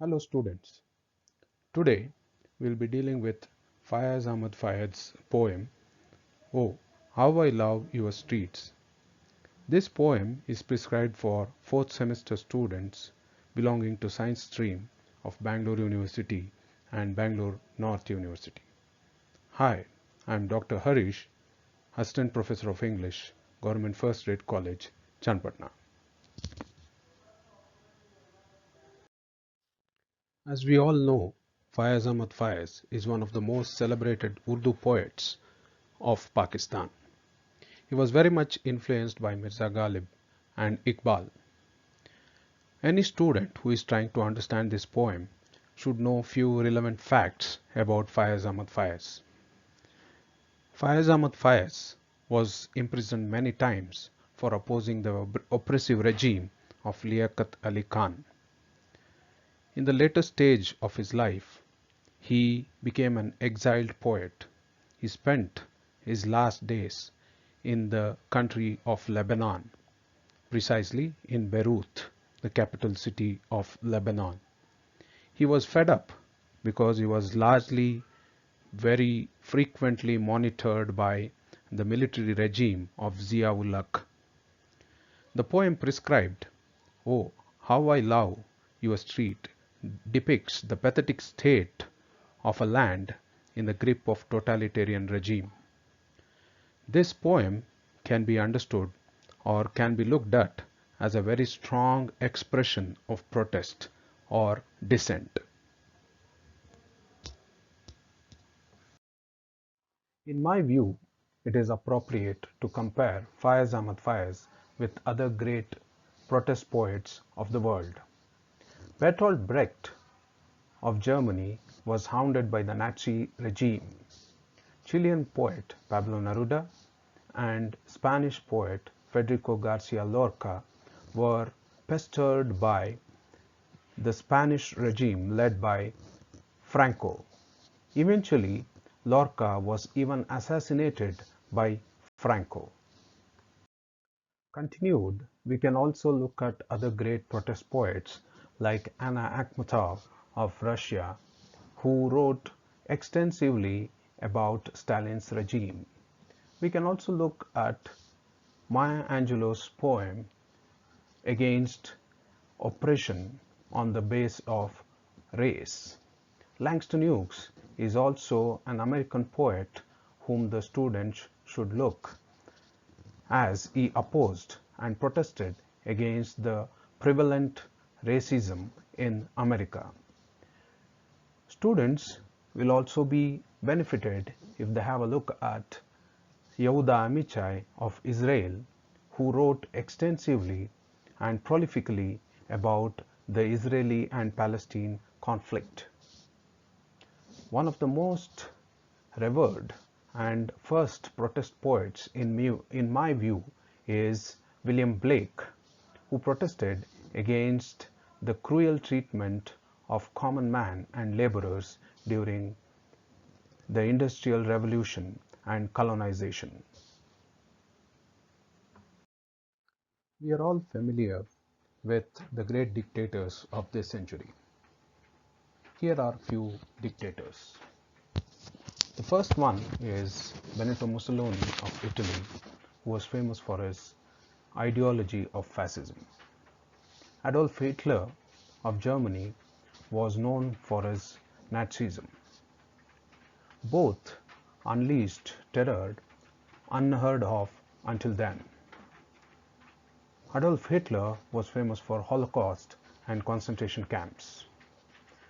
Hello students. Today we'll be dealing with Faiz Ahmed Fayad's poem Oh, How I Love Your Streets. This poem is prescribed for 4th semester students belonging to science stream of Bangalore University and Bangalore North University. Hi, I'm Dr. Harish, Assistant Professor of English, Government First Rate College, Chanpatna. As we all know, Faiz Ahmad Faiz is one of the most celebrated Urdu poets of Pakistan. He was very much influenced by Mirza Ghalib and Iqbal. Any student who is trying to understand this poem should know few relevant facts about Faiz Ahmad Faiz. Faiz Ahmad Faiz was imprisoned many times for opposing the oppressive regime of Liaquat Ali Khan. In the later stage of his life, he became an exiled poet. He spent his last days in the country of Lebanon, precisely in Beirut, the capital city of Lebanon. He was fed up because he was largely very frequently monitored by the military regime of Zia-ul Haq. The poem prescribed, Oh, How I Love Your Street, depicts the pathetic state of a land in the grip of totalitarian regime. This poem can be understood or can be looked at as a very strong expression of protest or dissent. In my view, it is appropriate to compare Faiz Ahmad Faiz with other great protest poets of the world. Bertolt Brecht of Germany was hounded by the Nazi regime. Chilean poet Pablo Neruda and Spanish poet Federico Garcia Lorca were pestered by the Spanish regime led by Franco. Eventually, Lorca was even assassinated by Franco. Continued, we can also look at other great protest poets like Anna Akhmatov of Russia, who wrote extensively about Stalin's regime. We can also look at Maya Angelou's poem against oppression on the base of race. Langston Hughes is also an American poet whom the students should look, as he opposed and protested against the prevalent racism in America. Students will also be benefited if they have a look at Yehuda Amichai of Israel, who wrote extensively and prolifically about the Israeli and Palestine conflict. One of the most revered and first protest poets in my view is William Blake, who protested against the cruel treatment of common man and laborers during the Industrial Revolution and colonization. We are all familiar with the great dictators of this century. Here are few dictators. The first one is Benito Mussolini of Italy, who was famous for his ideology of fascism. Adolf Hitler of Germany was known for his Nazism. Both unleashed terror unheard of until then. Adolf Hitler was famous for Holocaust and concentration camps.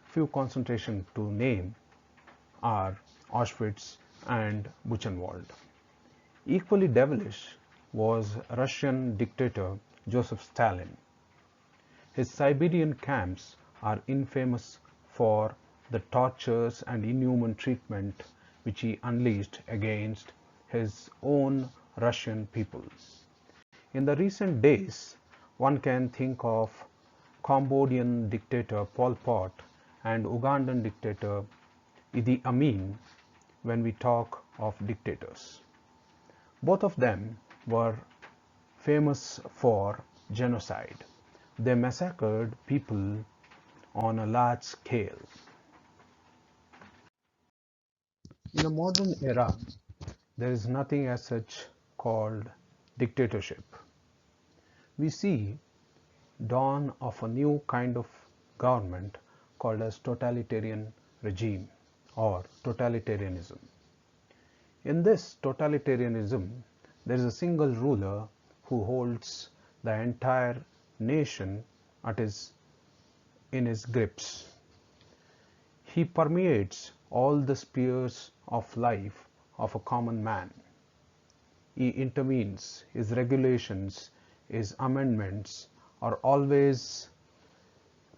Few concentration to name are Auschwitz and Buchenwald. Equally devilish was Russian dictator Joseph Stalin. His Siberian camps are infamous for the tortures and inhuman treatment which he unleashed against his own Russian people. In the recent days, one can think of Cambodian dictator Pol Pot and Ugandan dictator Idi Amin when we talk of dictators. Both of them were famous for genocide. They massacred people on a large scale. In the modern era, there is nothing as such called dictatorship. We see dawn of a new kind of government called as totalitarian regime or totalitarianism. In this totalitarianism, there is a single ruler who holds the entire nation at in his grips. He permeates all the spheres of life of a common man. He intervenes, his regulations, his amendments are always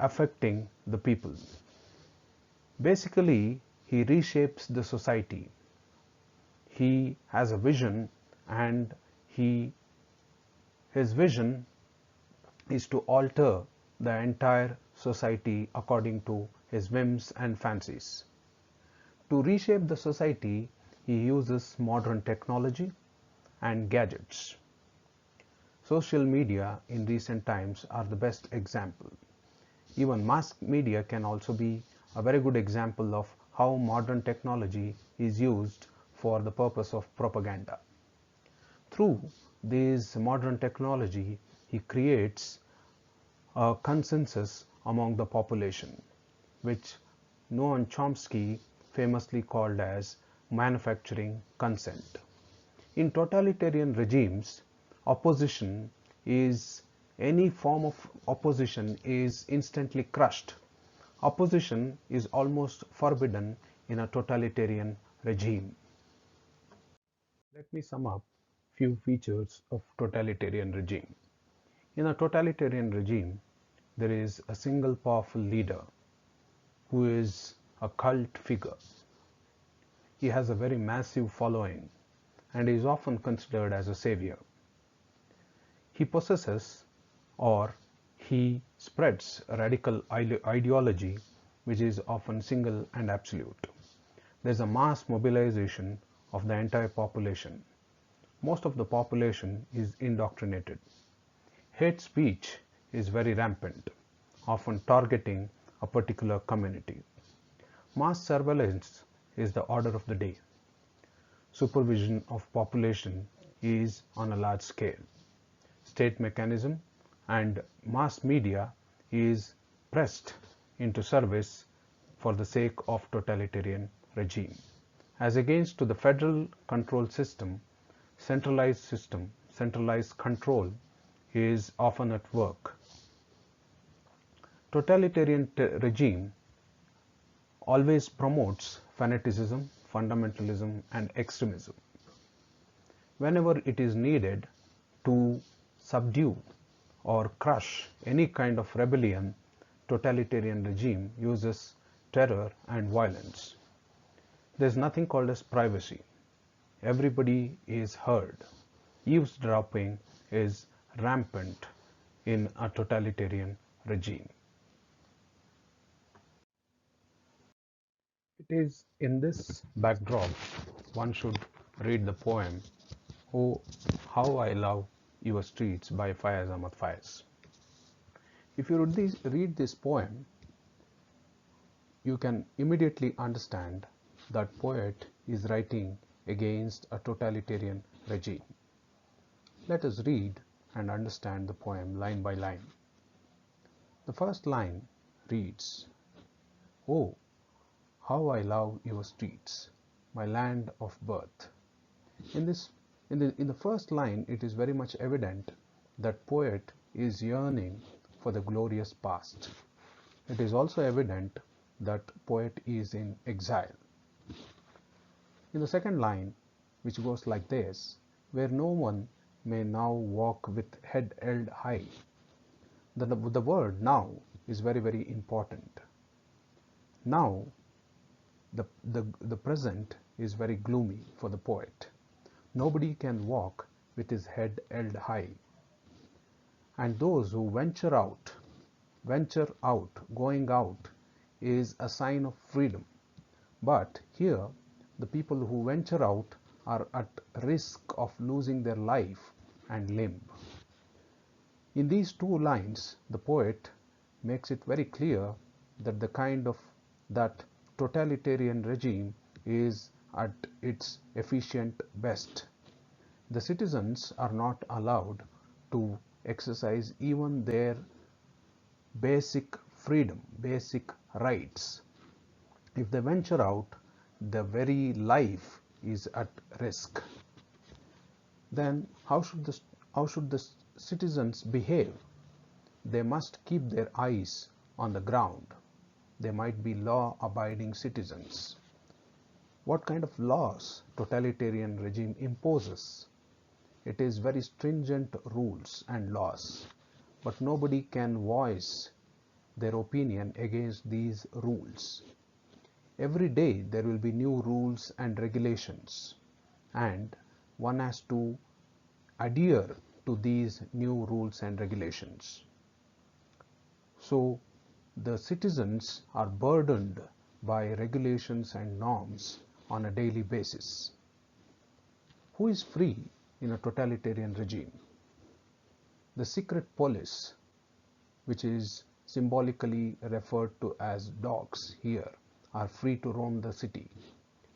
affecting the people. Basically, he reshapes the society. He has a vision, and his vision is to alter the entire society according to his whims and fancies. To reshape the society, he uses modern technology and gadgets. Social media in recent times are the best example. Even mass media can also be a very good example of how modern technology is used for the purpose of propaganda. Through this modern technology, he creates a consensus among the population, which Noam Chomsky famously called as manufacturing consent. In totalitarian regimes, opposition is any form of opposition is instantly crushed. Opposition is almost forbidden in a totalitarian regime. Let me sum up few features of totalitarian regime. In a totalitarian regime, there is a single powerful leader who is a cult figure. He has a very massive following and is often considered as a savior. He possesses or he spreads a radical ideology which is often single and absolute. There is a mass mobilization of the entire population. Most of the population is indoctrinated. Hate speech is very rampant, often targeting a particular community. Mass surveillance is the order of the day. Supervision of population is on a large scale. State mechanism and mass media is pressed into service for the sake of totalitarian regime. As against to the federal control system, centralized control is often at work. Totalitarian regime always promotes fanaticism, fundamentalism, and extremism. Whenever it is needed to subdue or crush any kind of rebellion, totalitarian regime uses terror and violence. There is nothing called as privacy. Everybody is heard. Eavesdropping is rampant in a totalitarian regime. It is in this backdrop one should read the poem "Oh, How I Love Your Streets" by Faiz. If you read this poem, you can immediately understand that poet is writing against a totalitarian regime. Let us read and understand the poem line by line. The first line reads, "Oh, how I love your streets, my land of birth." In this in the first line, it is very much evident that poet is yearning for the glorious past. It is also evident that poet is in exile. In the second line, which goes like this, "Where no one may now walk with head held high." The word now is very important. Now, the present is very gloomy for the poet. Nobody can walk with his head held high. And those who venture out, going out is a sign of freedom. But here, the people who venture out are at risk of losing their life and limb. In these two lines, the poet makes it very clear that the kind of that totalitarian regime is at its efficient best. The citizens are not allowed to exercise even their basic freedom, basic rights. If they venture out, their very life is at risk. Then how should the citizens behave? They must keep their eyes on the ground. They might be law-abiding citizens. What kind of laws totalitarian regime imposes? It is very stringent rules and laws, but nobody can voice their opinion against these rules. Every day there will be new rules and regulations, and one has to adhere to these new rules and regulations. So the citizens are burdened by regulations and norms on a daily basis. Who is free in a totalitarian regime? The secret police, which is symbolically referred to as dogs here, are free to roam the city.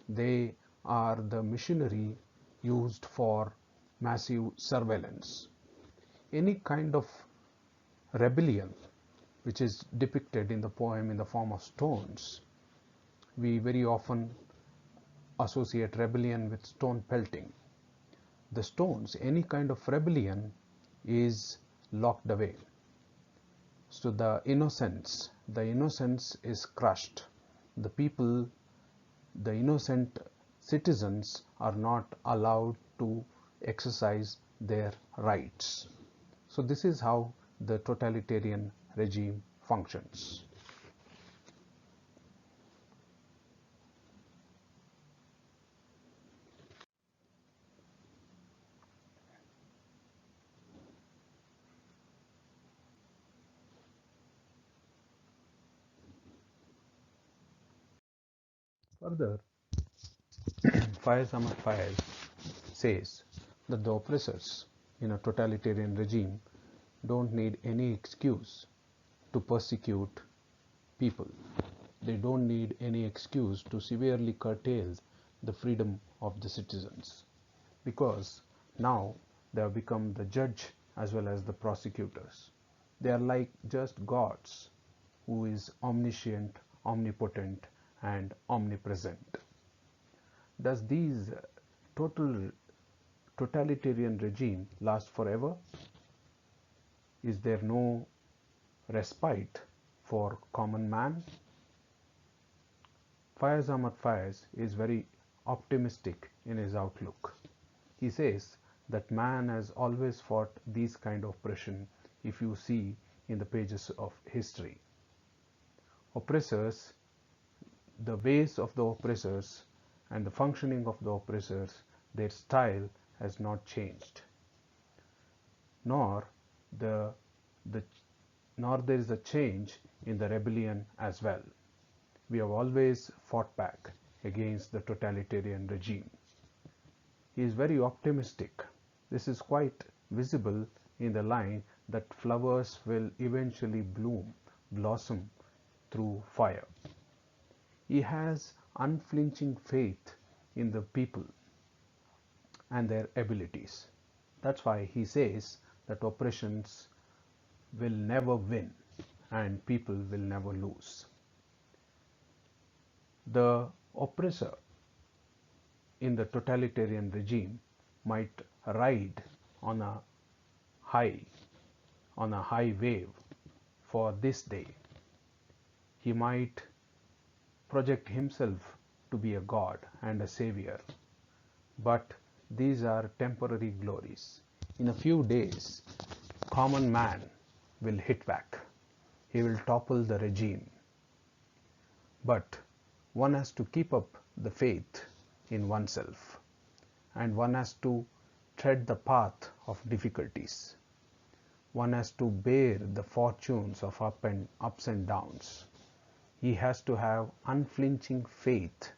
They are the machinery used for massive surveillance. Any kind of rebellion which is depicted in the poem in the form of stones, we very often associate rebellion with stone pelting. The stones, any kind of rebellion is locked away. So the innocence is crushed. The people, the innocent citizens are not allowed to exercise their rights. So this is how the totalitarian regime functions. Further, Faiz says that the oppressors in a totalitarian regime don't need any excuse to persecute people. They don't need any excuse to severely curtail the freedom of the citizens, because now they have become the judge as well as the prosecutors. They are like just gods who is omniscient, omnipotent, and omnipresent. Does these totalitarian regime last forever? Is there no respite for common man? Faiz is very optimistic in his outlook. He says that man has always fought these kind of oppression. If you see in the pages of history, oppressors, the ways of the oppressors and the functioning of the oppressors, their style has not changed, nor the, the nor there is a change in the rebellion as well. We have always fought back against the totalitarian regime. He is very optimistic. This is quite visible in the line that flowers will eventually blossom through fire. He has unflinching faith in the people and their abilities. That's why he says that oppressions will never win and people will never lose. The oppressor in the totalitarian regime might ride on a high wave for this day. He might project himself to be a god and a savior, but these are temporary glories. In a few days, common man will hit back. He will topple the regime. But one has to keep up the faith in oneself, and one has to tread the path of difficulties. One has to bear the fortunes of ups and downs. He has to have unflinching faith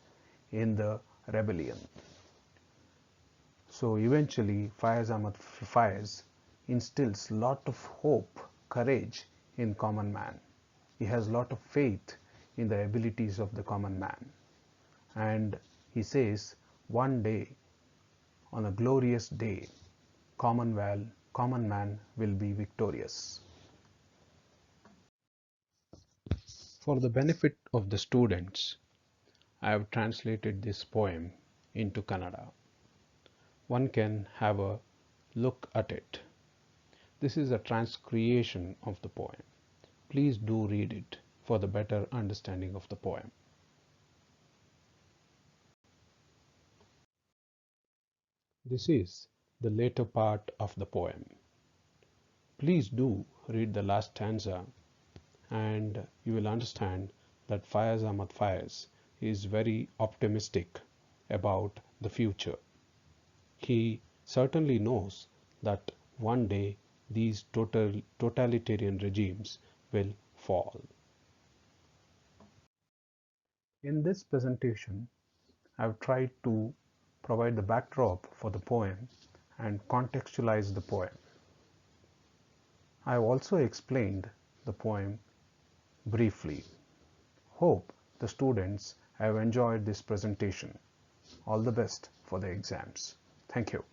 in the rebellion. So eventually Faiz instills lot of hope, courage in common man. he has a lot of faith in the abilities of the common man. And he says, one day, on a glorious day, common man will be victorious. For the benefit of the students, I have translated this poem into Kannada. One can have a look at it. This is a transcreation of the poem. Please do read it for the better understanding of the poem. This is the later part of the poem. Please do read the last stanza and you will understand that Faiz Ahmed Faiz is very optimistic about the future. He certainly knows that one day these totalitarian regimes will fall. In this presentation, I've tried to provide the backdrop for the poem and contextualize the poem. I've also explained the poem briefly. Hope the students have enjoyed this presentation. All the best for the exams. Thank you.